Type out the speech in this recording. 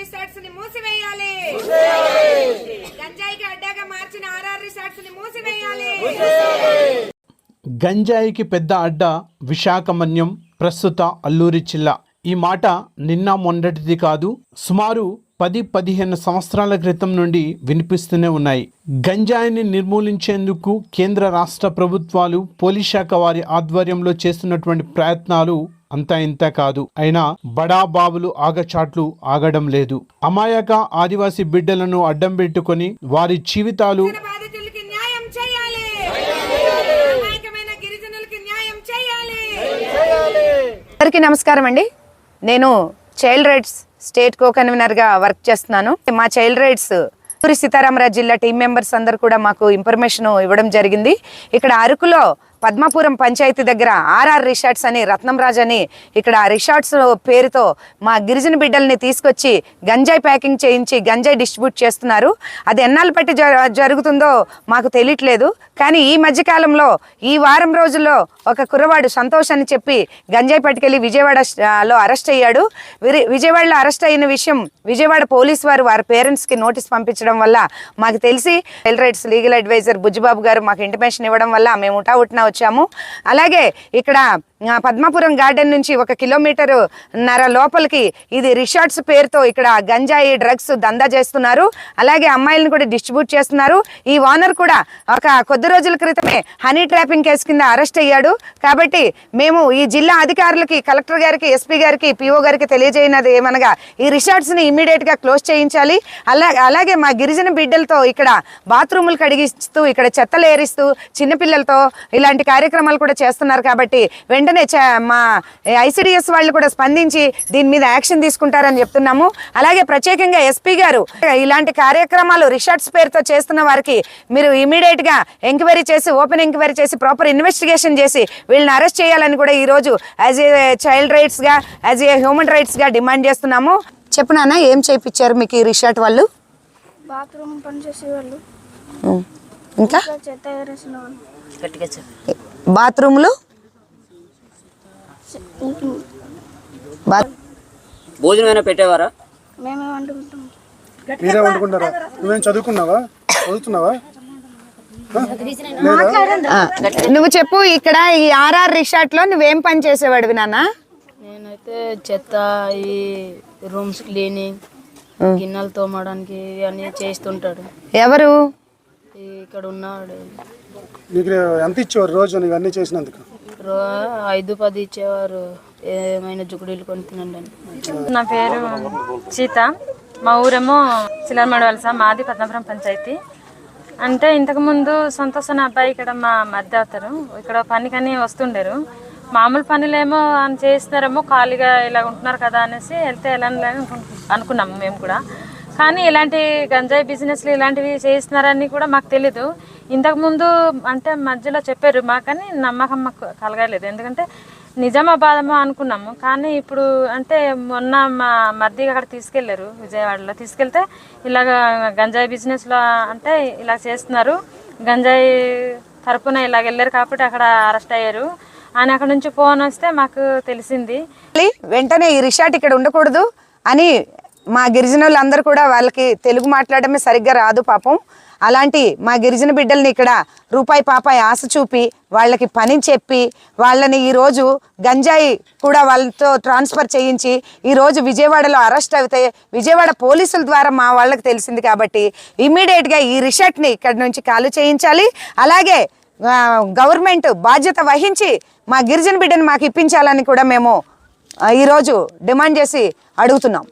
Resorts ని మూసివేయాలి. గంజాయికి అడ్డాగా మార్చిన ఆర్ఆర్ రిసార్ట్స్ ని మూసివేయాలి. గంజాయికి పెద్ద అడ్డ విశాఖమన్యం, ప్రస్తుత అల్లూరి జిల్లా. ఈ మాట నిన్న మొన్నటిది కాదు, సుమారు 10-15 సంవత్సరాల క్రితం నుండి వినిపిస్తూనే ఉన్నాయి. గంజాయిని నిర్మూలించేందుకు కేంద్ర రాష్ట్ర ప్రభుత్వాలు, పోలీస్ శాఖ వారి ఆధ్వర్యంలో చేస్తున్నటువంటి ప్రయత్నాలు అంతా ఇంత కాదు. అయినా బడా బాబులు ఆగచాట్లు ఆగడం లేదు. అమాయక ఆదివాసీ బిడ్డలను అడ్డం పెట్టుకొని వారి జీవితాలు అందరికీ నమస్కారం అండి. నేను చైల్డ్ రైట్స్ స్టేట్ కో కన్వీనర్గా వర్క్ చేస్తున్నాను. మా చైల్డ్ రైట్స్ అల్లూరి సీతారామరాజు జిల్లా టీం మెంబర్స్ అందరూ కూడా మాకు ఇన్ఫర్మేషన్ ఇవ్వడం జరిగింది. ఇక్కడ అరకులో పద్మాపురం పంచాయతీ దగ్గర ఆర్ఆర్ రిసార్ట్స్ అని, రత్నం రాజ్ అని ఇక్కడ రిసార్ట్స్ పేరుతో మా గిరిజన బిడ్డల్ని తీసుకొచ్చి గంజాయి ప్యాకింగ్ చేయించి గంజాయి డిస్ట్రిబ్యూట్ చేస్తున్నారు. అది ఎన్నాళ్ళు బట్టి జరుగుతుందో మాకు తెలియట్లేదు. కానీ ఈ మధ్యకాలంలో ఈ వారం రోజుల్లో ఒక కుర్రవాడు సంతోష్ అని చెప్పి గంజాయి పట్టుకెళ్ళి విజయవాడలో అరెస్ట్ అయ్యాడు. విజయవాడలో అరెస్ట్ అయిన విషయం విజయవాడ పోలీసు వారు వారి పేరెంట్స్కి నోటీస్ పంపించడం వల్ల మాకు తెలిసి child rights legal advisor Bujjibabu garu మాకు ఇంటిమేషన్ ఇవ్వడం వల్ల మేము ఉటావుట్న వచ్చాము. అలాగే ఇక్కడ పద్మాపురం గార్డెన్ నుంచి 1 కిలోమీటరున్నర లోపలికి ఇది రిసార్ట్స్ పేరుతో ఇక్కడ గంజాయి డ్రగ్స్ దందా చేస్తున్నారు. అలాగే అమ్మాయిలను కూడా డిస్ట్రిబ్యూట్ చేస్తున్నారు. ఈ ఓనర్ కూడా కొద్ది రోజుల క్రితమే హనీ ట్రాపింగ్ కేసు కింద అరెస్ట్ అయ్యాడు. కాబట్టి మేము ఈ జిల్లా అధికారులకి, కలెక్టర్ గారికి, ఎస్పీ గారికి, పిఓ గారికి తెలియజేయనది ఏమనగా ఈ రిసార్ట్స్ని ఇమ్మీడియట్గా క్లోజ్ చేయించాలి. అలాగే మా గిరిజన బిడ్డలతో ఇక్కడ బాత్రూములు కడిగిస్తూ, ఇక్కడ చెత్తలు ఏరిస్తూ, చిన్నపిల్లలతో ఇలాంటి కార్యక్రమాలు కూడా చేస్తున్నారు. కాబట్టి వెంటనే మా ఐసిడిఎస్ వాళ్ళు కూడా స్పందించి దీని మీద యాక్షన్ తీసుకుంటారని చెప్తున్నాము. అలాగే ప్రత్యేకంగా ఎస్పీ గారు ఇలాంటి కార్యక్రమాలు రిసార్ట్స్ పేరుతో చేస్తున్న వారికి మీరు ఇమీడియట్ గా ఎంక్వైరీ చేసి, ఓపెన్ ఎంక్వైరీ చేసి, ప్రాపర్ ఇన్వెస్టిగేషన్ చేసి వీళ్ళని అరెస్ట్ చేయాలని కూడా ఈ రోజు యాజ్ ఏ చైల్డ్ రైట్స్ గా, యాజ్ ఏ హ్యూమన్ రైట్స్ గా డిమాండ్ చేస్తున్నాము. చెప్పు నాన్న, ఏం చేయించారు మీకు ఈ రిసార్ట్ వాళ్ళు? బాత్రూమ్ పని చేసేవాళ్ళు, ఇంకా చెత్త ఏరేసిన వాళ్ళు, బాత్రూమ్లు, భోజనం పెట్టేవారా? మేమే వండుకుంటాం. మీరే వండుకుంటారా? నువ్వేం చదువుకున్నావా? చదువుతున్నావా? నువ్వు చెప్పు, ఇక్కడ ఈ ఆర్ఆర్ రిసార్ట్ లో నువ్వేం పని చేసేవాడివి నాన్న? నేనైతే చెత్త, ఈ రూమ్స్ క్లీనింగ్, గిన్నెలు తోమడానికి అన్ని చేస్తుంటాడు. ఎవరు? ఇక్కడ ఉన్నాడు. నీకు ఎంత ఇచ్చేవారు రోజు నీకు అన్ని చేసినందుకు? 5-10 ఇచ్చేవారు, ఏమైనా జుకుడీలు కొని తినండి. నా పేరు సీత, మా ఊరేమో చిల్లరమడ వలస, మాది పద్మాపురం పంచాయతీ. అంటే ఇంతకుముందు సంతోష్ అనే అబ్బాయి ఇక్కడ మా మధ్య అవుతారు, ఇక్కడ పనికని వస్తుండేరు. మామూలు పనులేమో అని చేస్తున్నారేమో, ఖాళీగా ఇలా ఉంటున్నారు కదా అనేసి వెళ్తే వెళ్ళని అనుకున్నాము మేము కూడా. కానీ ఇలాంటి గంజాయి బిజినెస్లు ఇలాంటివి చేస్తున్నారని కూడా మాకు తెలీదు. ఇంతకుముందు అంటే మధ్యలో చెప్పారు మాకు, కానీ నమ్మకం మాకు కలగలేదు. ఎందుకంటే నిజామాబాదమో అనుకున్నాము. కానీ ఇప్పుడు అంటే మొన్న మా మధ్య అక్కడ తీసుకెళ్లారు, విజయవాడలో తీసుకెళ్తే ఇలాగ గంజాయి బిజినెస్లో అంటే ఇలా చేస్తున్నారు, గంజాయి తరపున ఇలాగ వెళ్ళారు కాబట్టి అక్కడ అరెస్ట్ అయ్యారు అని అక్కడ నుంచి ఫోన్ వస్తే మాకు తెలిసింది. వెంటనే ఈ రిసార్ట్ ఇక్కడ ఉండకూడదు అని మా గిరిజనులు అందరూ కూడా, వాళ్ళకి తెలుగు మాట్లాడమే సరిగ్గా రాదు పాపం, అలాంటి మా గిరిజన బిడ్డల్ని ఇక్కడ రూపాయి పాపాయి ఆశ చూపి వాళ్ళకి పని చెప్పి వాళ్ళని ఈరోజు గంజాయి కూడా వాళ్ళతో ట్రాన్స్ఫర్ చేయించి ఈరోజు విజయవాడలో అరెస్ట్ అయితే విజయవాడ పోలీసుల ద్వారా మా వాళ్ళకి తెలిసింది. కాబట్టి ఇమ్మీడియట్గా ఈ రిసార్ట్ని ఇక్కడ నుంచి ఖాళీ చేయించాలి. అలాగే గవర్నమెంట్ బాధ్యత వహించి మా గిరిజన బిడ్డని మాకు ఇప్పించాలని కూడా మేము ఈరోజు డిమాండ్ చేసి అడుగుతున్నాం.